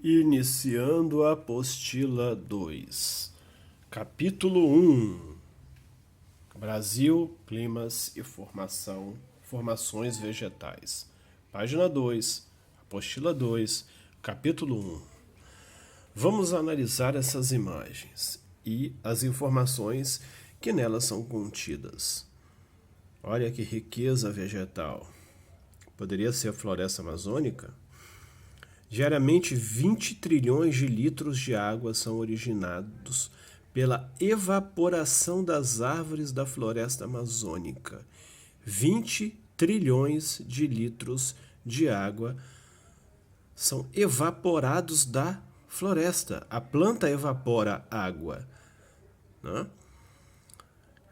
Iniciando a apostila 2, capítulo 1: Brasil, climas e formações vegetais. Página 2, apostila 2, capítulo 1. Vamos analisar essas imagens e as informações que nelas são contidas. Olha que riqueza vegetal. Poderia ser a floresta amazônica? Diariamente, 20 trilhões de litros de água são originados pela evaporação das árvores da floresta amazônica. 20 trilhões de litros de água são evaporados da floresta. A planta evapora água, né?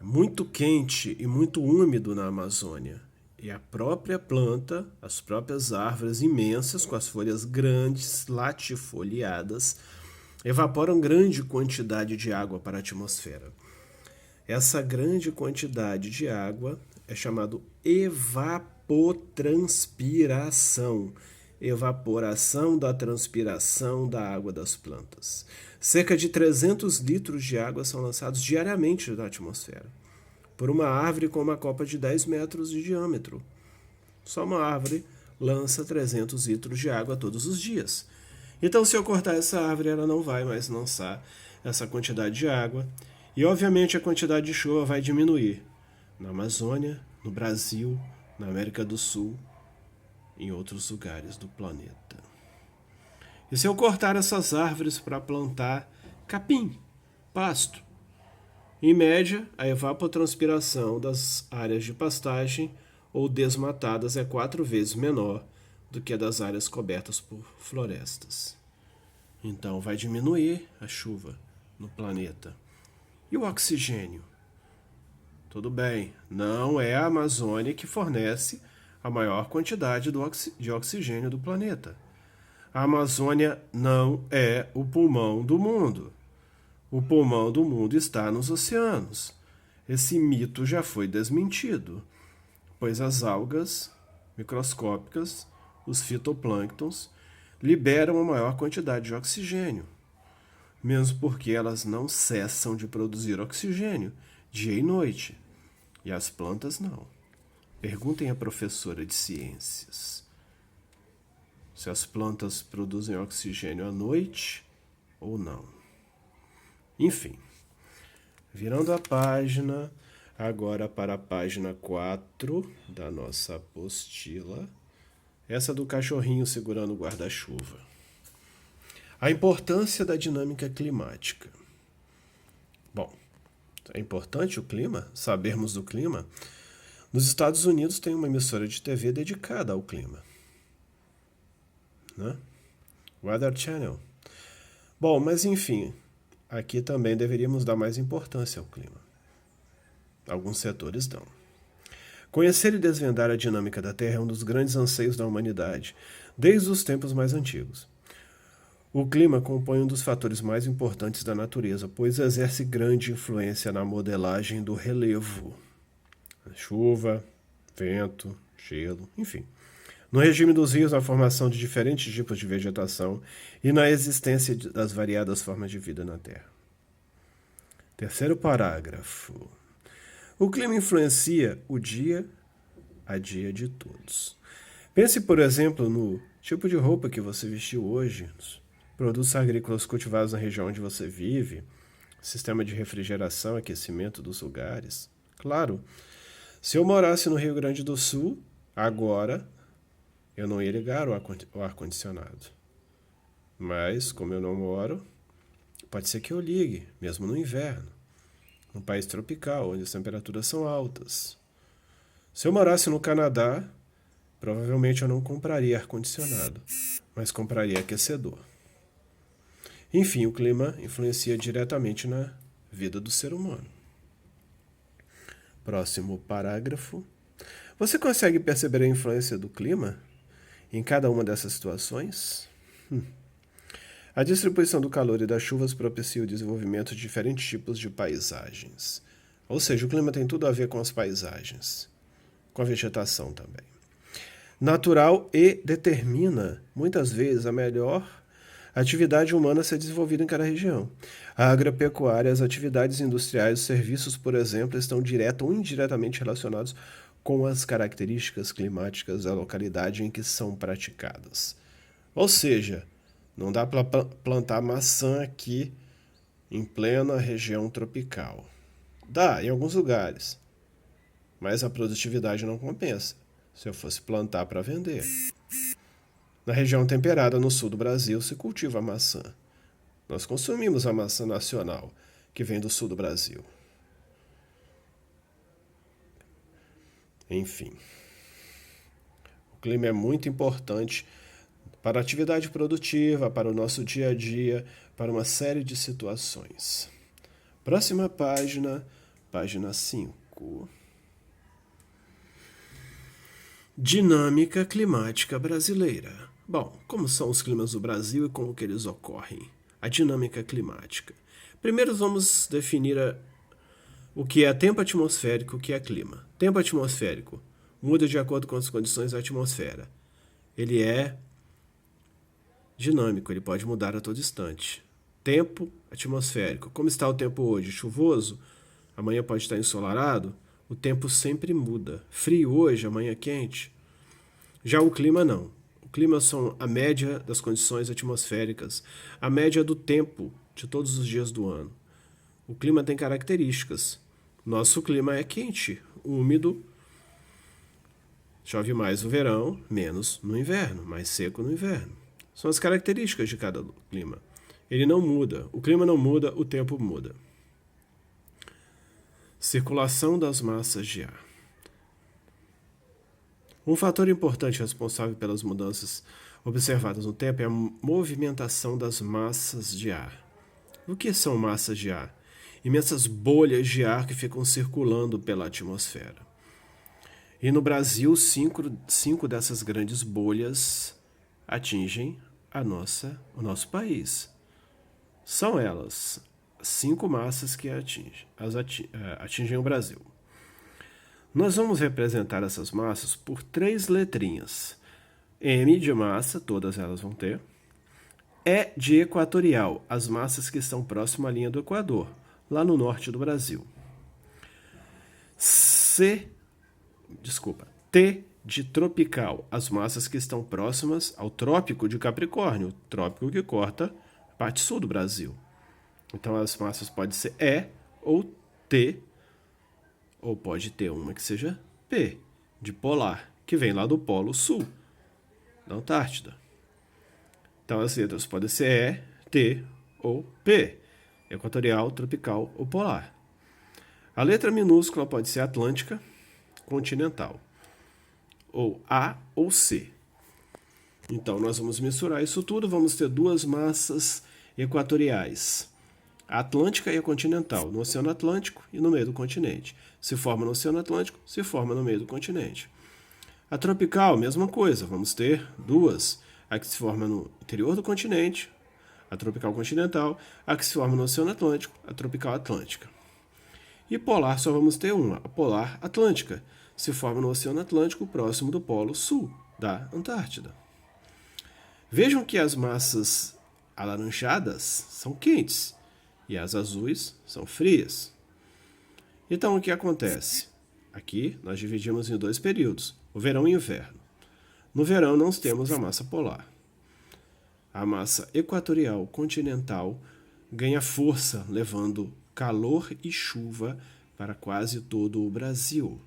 É muito quente e muito úmido na Amazônia. E a própria planta, as próprias árvores imensas, com as folhas grandes, latifoliadas, evaporam grande quantidade de água para a atmosfera. Essa grande quantidade de água é chamada evapotranspiração. Evaporação da transpiração da água das plantas. Cerca de 300 litros de água são lançados diariamente na atmosfera por uma árvore com uma copa de 10 metros de diâmetro. Só uma árvore lança 300 litros de água todos os dias. Então, se eu cortar essa árvore, ela não vai mais lançar essa quantidade de água. E, obviamente, a quantidade de chuva vai diminuir na Amazônia, no Brasil, na América do Sul, em outros lugares do planeta. E se eu cortar essas árvores para plantar capim, pasto, em média, a evapotranspiração das áreas de pastagem ou desmatadas é 4 vezes menor do que a das áreas cobertas por florestas. Então, vai diminuir a chuva no planeta. E o oxigênio? Tudo bem, não é a Amazônia que fornece a maior quantidade de oxigênio do planeta. A Amazônia não é o pulmão do mundo. O pulmão do mundo está nos oceanos. Esse mito já foi desmentido, pois as algas microscópicas, os fitoplânctons, liberam a maior quantidade de oxigênio, mesmo porque elas não cessam de produzir oxigênio dia e noite, e as plantas não. Perguntem à professora de ciências se as plantas produzem oxigênio à noite ou não. Enfim, virando a página, agora para a página 4 da nossa apostila, essa do cachorrinho segurando o guarda-chuva. A importância da dinâmica climática. Bom, é importante o clima, sabermos do clima. Nos Estados Unidos tem uma emissora de TV dedicada ao clima, né? Weather Channel. Bom, mas enfim, aqui também deveríamos dar mais importância ao clima. Alguns setores dão. Conhecer e desvendar a dinâmica da Terra é um dos grandes anseios da humanidade, desde os tempos mais antigos. O clima compõe um dos fatores mais importantes da natureza, pois exerce grande influência na modelagem do relevo. Chuva, vento, gelo, enfim. No regime dos rios, na formação de diferentes tipos de vegetação e na existência das variadas formas de vida na Terra. Terceiro parágrafo. O clima influencia o dia a dia de todos. Pense, por exemplo, no tipo de roupa que você vestiu hoje, nos produtos agrícolas cultivados na região onde você vive, sistema de refrigeração, aquecimento dos lugares. Claro, se eu morasse no Rio Grande do Sul, agora eu não ia ligar o ar-condicionado. Mas, como eu não moro, pode ser que eu ligue, mesmo no inverno, num país tropical, onde as temperaturas são altas. Se eu morasse no Canadá, provavelmente eu não compraria ar-condicionado, mas compraria aquecedor. Enfim, o clima influencia diretamente na vida do ser humano. Próximo parágrafo. Você consegue perceber a influência do clima em cada uma dessas situações? A distribuição do calor e das chuvas propicia o desenvolvimento de diferentes tipos de paisagens. Ou seja, o clima tem tudo a ver com as paisagens, com a vegetação também. Natural e determina, muitas vezes, a atividade humana ser desenvolvida em cada região. A agropecuária, as atividades industriais, os serviços, por exemplo, estão direta ou indiretamente relacionados com as características climáticas da localidade em que são praticadas. Ou seja, não dá para plantar maçã aqui em plena região tropical. Dá, em alguns lugares, mas a produtividade não compensa, se eu fosse plantar para vender. Na região temperada, no sul do Brasil, se cultiva a maçã. Nós consumimos a maçã nacional, que vem do sul do Brasil. Enfim, o clima é muito importante para a atividade produtiva, para o nosso dia a dia, para uma série de situações. Próxima página, página 5. Dinâmica climática brasileira. Bom, como são os climas do Brasil e como que eles ocorrem? A dinâmica climática. Primeiro vamos definir o que é tempo atmosférico e o que é clima. Tempo atmosférico muda de acordo com as condições da atmosfera. Ele é dinâmico, ele pode mudar a todo instante. Tempo atmosférico. Como está o tempo hoje? Chuvoso? Amanhã pode estar ensolarado? O tempo sempre muda. Frio hoje, amanhã quente. Já o clima não. O clima são a média das condições atmosféricas, a média do tempo de todos os dias do ano. O clima tem características. Nosso clima é quente, úmido, chove mais no verão, menos no inverno, mais seco no inverno. São as características de cada clima. Ele não muda, o clima não muda, o tempo muda. Circulação das massas de ar. Um fator importante responsável pelas mudanças observadas no tempo é a movimentação das massas de ar. O que são massas de ar? Imensas bolhas de ar que ficam circulando pela atmosfera. E no Brasil, cinco dessas grandes bolhas atingem o nosso país. São elas 5 massas que atingem o Brasil. Nós vamos representar essas massas por 3 letrinhas. M de massa, todas elas vão ter. E de equatorial, as massas que estão próximas à linha do Equador, lá no norte do Brasil. T de tropical, as massas que estão próximas ao trópico de Capricórnio, trópico que corta a parte sul do Brasil. Então as massas podem ser E ou T, ou pode ter uma que seja P, de polar, que vem lá do Polo Sul, da Antártida. Então as letras podem ser E, T ou P, equatorial, tropical ou polar. A letra minúscula pode ser atlântica, continental, ou A ou C. Então nós vamos misturar isso tudo, vamos ter 2 massas equatoriais, a atlântica e a continental, no Oceano Atlântico e no meio do continente. Se forma no Oceano Atlântico, se forma no meio do continente. A tropical, mesma coisa, vamos ter 2, a que se forma no interior do continente, a tropical continental, a que se forma no Oceano Atlântico, a tropical atlântica. E polar só vamos ter uma, a polar atlântica, se forma no Oceano Atlântico próximo do Polo Sul, da Antártida. Vejam que as massas alaranjadas são quentes e as azuis são frias. Então, o que acontece? Aqui nós dividimos em 2 períodos, o verão e o inverno. No verão nós temos a massa polar. A massa equatorial continental ganha força, levando calor e chuva para quase todo o Brasil.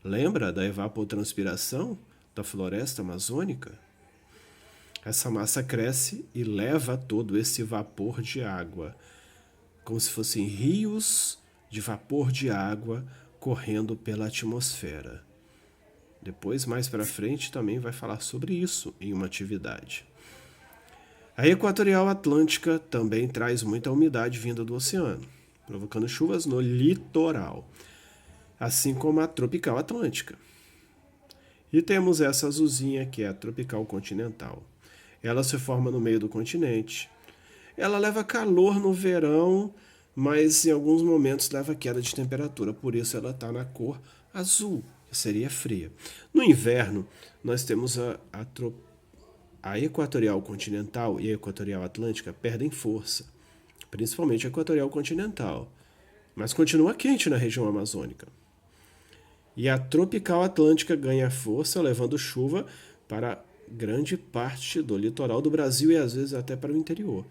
Lembra da evapotranspiração da floresta amazônica? Essa massa cresce e leva todo esse vapor de água, como se fossem rios de vapor de água correndo pela atmosfera. Depois, mais para frente, também vai falar sobre isso em uma atividade. A equatorial atlântica também traz muita umidade vinda do oceano, provocando chuvas no litoral, assim como a tropical atlântica. E temos essa azulzinha, que é a tropical continental. Ela se forma no meio do continente. Ela leva calor no verão, mas em alguns momentos leva queda de temperatura, por isso ela está na cor azul, que seria fria. No inverno, nós temos a equatorial continental e a equatorial atlântica perdem força, principalmente a equatorial continental, mas continua quente na região amazônica. E a tropical atlântica ganha força, levando chuva para grande parte do litoral do Brasil e às vezes até para o interior.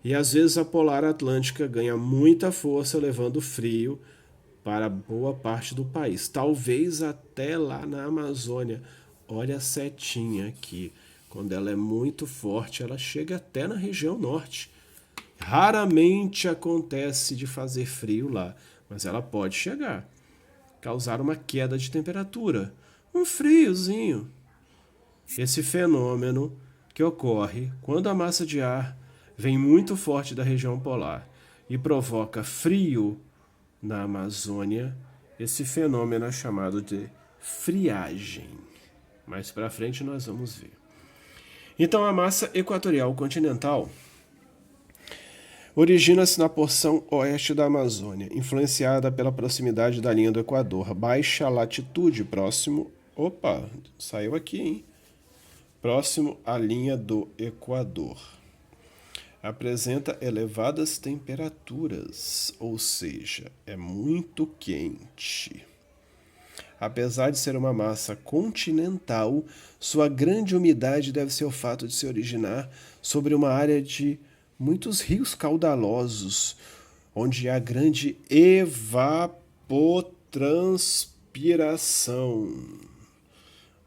E às vezes a polar atlântica ganha muita força, levando frio para boa parte do país, talvez até lá na Amazônia. Olha a setinha aqui. Quando ela é muito forte, ela chega até na região norte. Raramente acontece de fazer frio lá, mas ela pode chegar, causar uma queda de temperatura, um friozinho. Esse fenômeno que ocorre quando a massa de ar vem muito forte da região polar e provoca frio na Amazônia, esse fenômeno é chamado de friagem. Mais para frente nós vamos ver. Então a massa equatorial continental origina-se na porção oeste da Amazônia, influenciada pela proximidade da linha do Equador, baixa latitude, próximo... Opa, saiu aqui, hein? Próximo à linha do Equador. Apresenta elevadas temperaturas, ou seja, é muito quente. Apesar de ser uma massa continental, sua grande umidade deve ser o fato de se originar sobre uma área de muitos rios caudalosos, onde há grande evapotranspiração.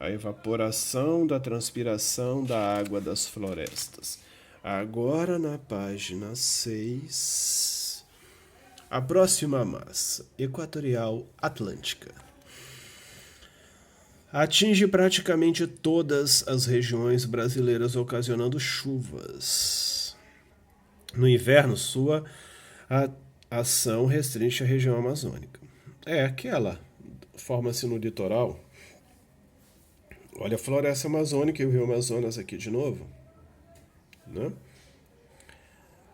A evaporação da transpiração da água das florestas. Agora na página 6, a próxima massa, equatorial atlântica. Atinge praticamente todas as regiões brasileiras, ocasionando chuvas. No inverno, sua ação restringe a região amazônica. É aquela, forma-se no litoral. Olha a floresta amazônica e o rio Amazonas aqui de novo. Né?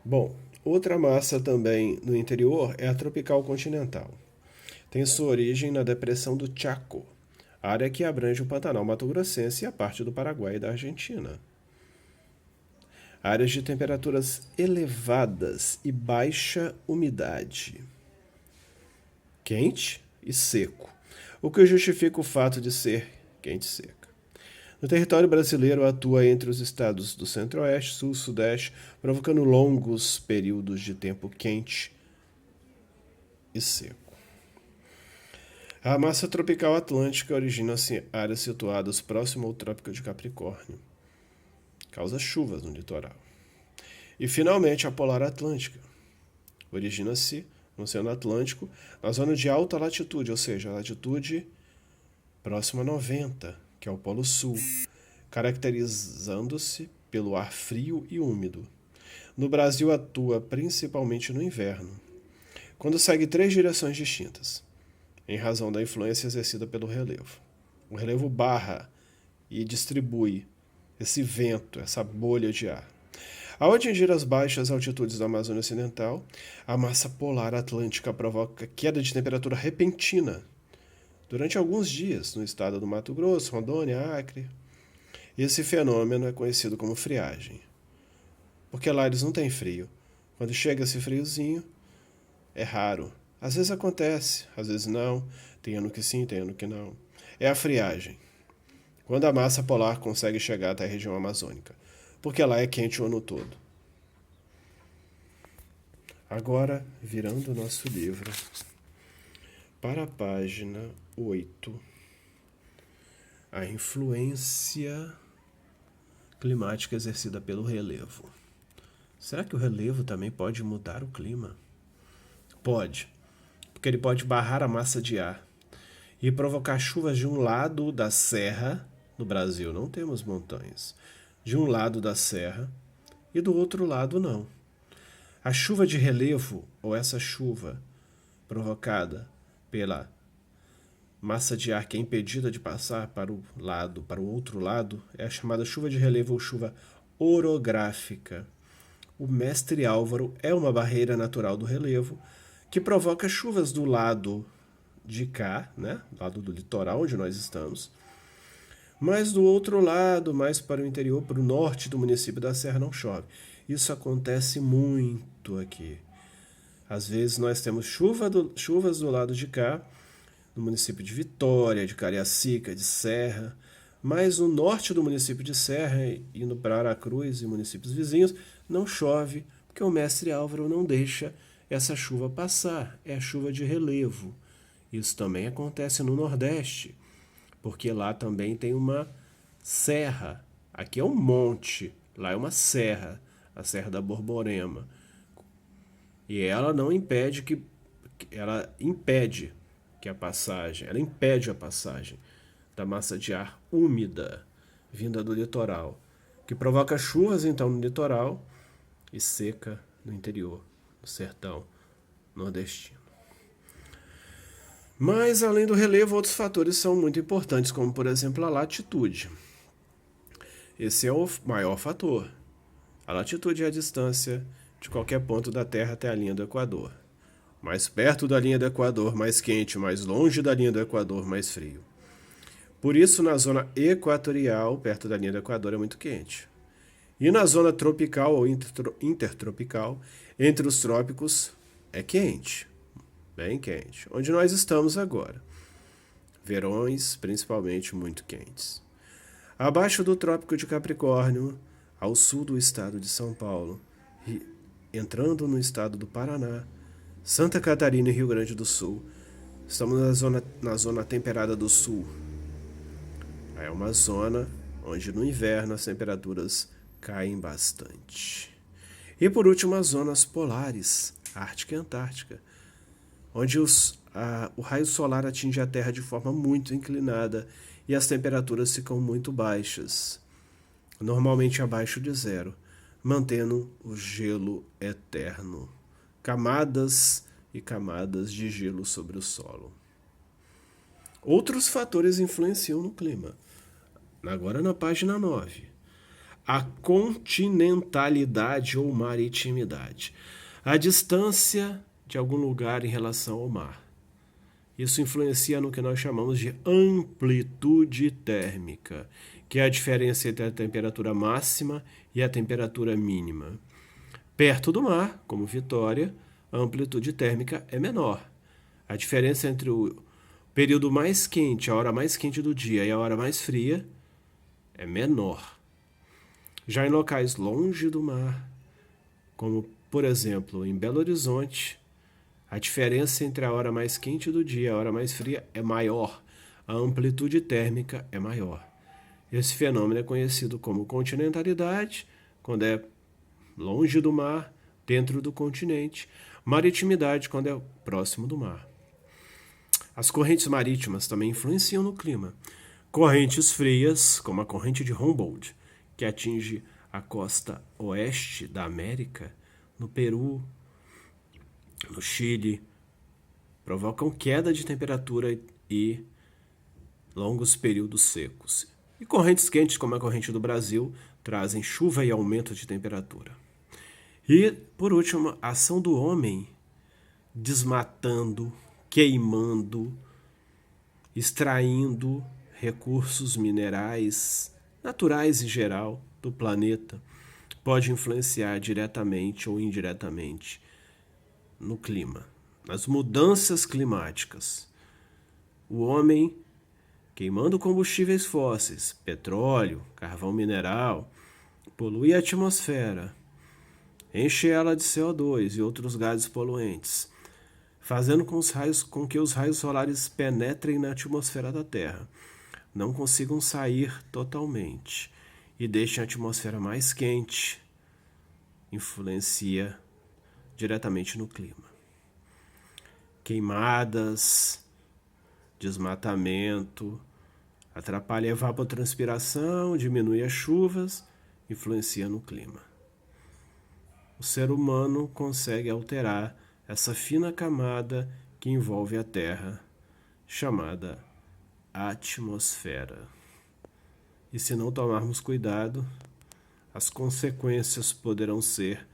Bom, outra massa também no interior é a tropical continental. Tem sua origem na depressão do Chaco, área que abrange o Pantanal Mato-Grossense e a parte do Paraguai e da Argentina. Áreas de temperaturas elevadas e baixa umidade. Quente e seco, o que justifica o fato de ser quente e seca. No território brasileiro, atua entre os estados do Centro-Oeste, Sul e Sudeste, provocando longos períodos de tempo quente e seco. A massa tropical atlântica origina-se em áreas situadas próximo ao Trópico de Capricórnio. Causa chuvas no litoral. E, finalmente, a polar atlântica. Origina-se no Oceano Atlântico, na zona de alta latitude, ou seja, a latitude próxima a 90, que é o Polo Sul, caracterizando-se pelo ar frio e úmido. No Brasil, atua principalmente no inverno, quando segue 3 direções distintas, em razão da influência exercida pelo relevo. O relevo barra e distribui esse vento, essa bolha de ar. Ao atingir as baixas altitudes da Amazônia Ocidental, a massa polar atlântica provoca queda de temperatura repentina durante alguns dias no estado do Mato Grosso, Rondônia, Acre. Esse fenômeno é conhecido como friagem, porque lá eles não têm frio. Quando chega esse friozinho, é raro. Às vezes acontece, às vezes não, tem ano que sim, tem ano que não. É a friagem, quando a massa polar consegue chegar até a região amazônica, porque lá é quente o ano todo. Agora, virando o nosso livro para a página 8, a influência climática exercida pelo relevo. Será que o relevo também pode mudar o clima? Pode, porque ele pode barrar a massa de ar e provocar chuvas de um lado da serra. No Brasil não temos montanhas. De um lado da serra e do outro lado não. A chuva de relevo, ou essa chuva provocada pela massa de ar que é impedida de passar para o outro lado, é a chamada chuva de relevo ou chuva orográfica. O mestre Álvaro é uma barreira natural do relevo que provoca chuvas do lado de cá, né, lado do litoral onde nós estamos, Mas do outro lado, mais para o interior, para o norte do município da Serra, não chove. Isso acontece muito aqui. Às vezes nós temos chuvas do lado de cá, no município de Vitória, de Cariacica, de Serra, mas no norte do município de Serra, indo para Aracruz e municípios vizinhos, não chove, porque o mestre Álvaro não deixa essa chuva passar, é a chuva de relevo. Isso também acontece no Nordeste, porque lá também tem uma serra. Aqui é um monte, lá é uma serra, a Serra da Borborema. E ela não impede ela impede que a passagem, ela impede a passagem da massa de ar úmida vinda do litoral, que provoca chuvas então no litoral e seca no interior, no sertão nordestino. Mas além do relevo, outros fatores são muito importantes, como por exemplo a latitude. Esse é o maior fator. A latitude é a distância de qualquer ponto da Terra até a linha do Equador. Mais perto da linha do Equador, mais quente, mais longe da linha do Equador, mais frio. Por isso, na zona equatorial, perto da linha do Equador, é muito quente. E na zona tropical ou intertropical, entre os trópicos, é quente, bem quente. Onde nós estamos agora. Verões, principalmente, muito quentes. Abaixo do Trópico de Capricórnio, ao sul do estado de São Paulo, entrando no estado do Paraná, Santa Catarina e Rio Grande do Sul, estamos na zona temperada do sul. É uma zona onde no inverno as temperaturas caem bastante. E por último, as zonas polares, Ártica e Antártica, onde o raio solar atinge a Terra de forma muito inclinada e as temperaturas ficam muito baixas, normalmente abaixo de zero, mantendo o gelo eterno, camadas e camadas de gelo sobre o solo. Outros fatores influenciam no clima. Agora na página 9. A continentalidade ou maritimidade. A distância de algum lugar em relação ao mar. Isso influencia no que nós chamamos de amplitude térmica, que é a diferença entre a temperatura máxima e a temperatura mínima. Perto do mar, como Vitória, a amplitude térmica é menor. A diferença entre o período mais quente, a hora mais quente do dia, e a hora mais fria é menor. Já em locais longe do mar, como por exemplo em Belo Horizonte, a diferença entre a hora mais quente do dia e a hora mais fria é maior, a amplitude térmica é maior. Esse fenômeno é conhecido como continentalidade, quando é longe do mar, dentro do continente, maritimidade, quando é próximo do mar. As correntes marítimas também influenciam no clima. Correntes frias, como a corrente de Humboldt, que atinge a costa oeste da América, no Peru, no Chile, provocam queda de temperatura e longos períodos secos. E correntes quentes, como a corrente do Brasil, trazem chuva e aumento de temperatura. E, por último, a ação do homem desmatando, queimando, extraindo recursos minerais, naturais em geral, do planeta, pode influenciar diretamente ou indiretamente no clima, nas mudanças climáticas. O homem queimando combustíveis fósseis, petróleo, carvão mineral, polui a atmosfera, enche ela de CO2 e outros gases poluentes, fazendo com que os raios solares penetrem na atmosfera da Terra, não consigam sair totalmente e deixem a atmosfera mais quente, influencia diretamente no clima. Queimadas, desmatamento, atrapalha a evapotranspiração, diminui as chuvas, influencia no clima. O ser humano consegue alterar essa fina camada que envolve a Terra, chamada atmosfera. E se não tomarmos cuidado, as consequências poderão ser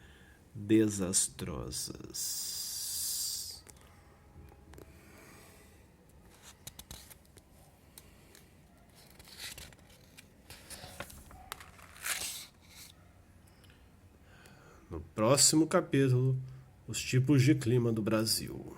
desastrosas. no próximo capítulo, os tipos de clima do Brasil.